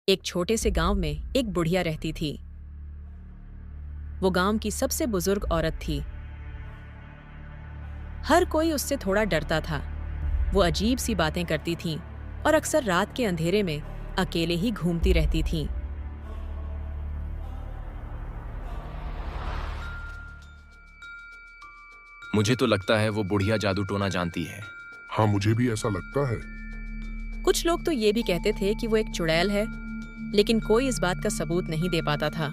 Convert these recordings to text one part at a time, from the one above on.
एक छोटे से गांव में एक बुढ़िया रहती थी। वो गांव की सबसे बुजुर्ग औरत थी। हर कोई उससे थोड़ा डरता था। वो अजीब सी बातें करती थी और अक्सर रात के अंधेरे में अकेले ही घूमती रहती थी। मुझे तो लगता है वो बुढ़िया जादू टोना जानती है। हाँ, मुझे भी ऐसा लगता है। कुछ लोग तो ये भी कहते थे कि वो एक चुड़ैल है, लेकिन कोई इस बात का सबूत नहीं दे पाता था।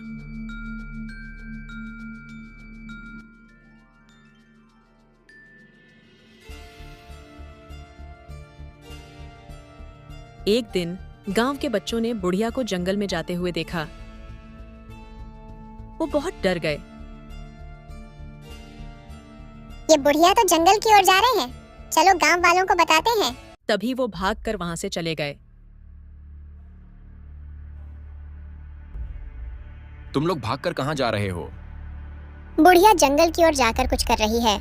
एक दिन गांव के बच्चों ने बुढ़िया को जंगल में जाते हुए देखा। वो बहुत डर गए। ये बुढ़िया तो जंगल की ओर जा रहे हैं, चलो गांव वालों को बताते हैं। तभी वो भागकर वहां से चले गए। तुम लोग भागकर कहाँ जा रहे हो? बुढ़िया जंगल की ओर जाकर कुछ कर रही है।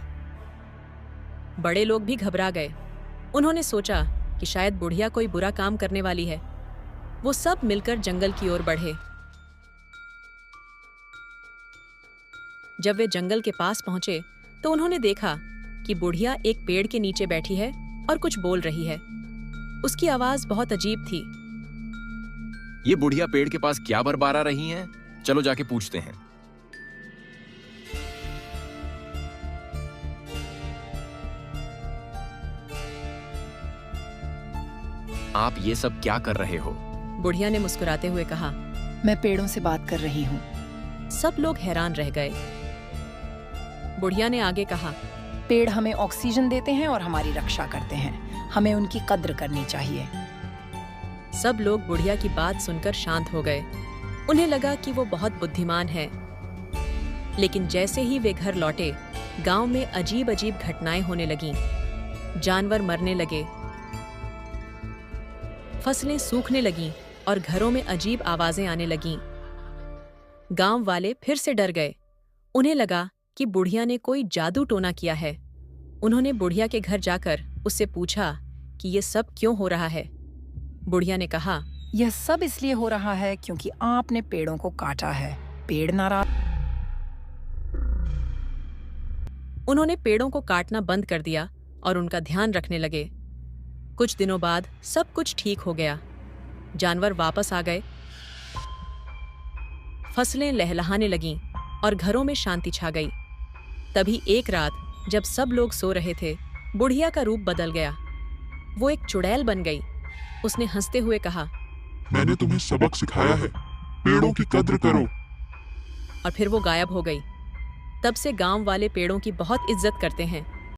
बड़े लोग भी घबरा गए। उन्होंने सोचा कि शायद बुढ़िया कोई बुरा काम करने वाली है। वो सब मिलकर जंगल की ओर बढ़े। जब वे जंगल के पास पहुंचे तो उन्होंने देखा कि बुढ़िया एक पेड़ के नीचे बैठी है और कुछ बोल रही है। उसकी आवाज बहुत अजीब थी। ये बुढ़िया पेड़ के पास क्या बरबारा रही हैं? चलो जाके पूछते हैं। आप ये सब क्या कर रहे हो? बुढ़िया ने मुस्कुराते हुए कहा। मैं पेड़ों से बात कर रही हूँ। सब लोग हैरान रह गए। बुढ़िया ने आगे कहा, पेड़ हमें ऑक्सीजन देते हैं और हमारी रक्षा करते हैं। हमें उनकी कद्र करनी चाहिए। सब लोग बुढ़िया की बात सुनकर शांत हो गए। उन्हें लगा कि वो बहुत बुद्धिमान है। लेकिन जैसे ही वे घर लौटे, गांव में अजीब अजीब घटनाएं होने लगीं। जानवर मरने लगे, फसलें सूखने लगीं और घरों में अजीब आवाजें आने लगीं। गांव वाले फिर से डर गए। उन्हें लगा कि बुढ़िया ने कोई जादू टोना किया है। उन्होंने बुढ़िया के घर जाकर उससे पूछा कि ये सब क्यों हो रहा है। बुढ़िया ने कहा, यह सब इसलिए हो रहा है क्योंकि आपने पेड़ों को काटा है। पेड़ नाराज। उन्होंने पेड़ों को काटना बंद कर दिया और उनका ध्यान रखने लगे। कुछ दिनों बाद सब कुछ ठीक हो गया। जानवर वापस आ गए, फसलें लहलहाने लगीं और घरों में शांति छा गई। तभी एक रात जब सब लोग सो रहे थे, बुढ़िया का रूप बदल गया। वो एक चुड़ैल बन गई। उसने हंसते हुए कहा, मैंने तुम्हें सबक सिखाया है, पेड़ों की कद्र करो। और फिर वो गायब हो गई। तब से गांव वाले पेड़ों की बहुत इज्जत करते हैं।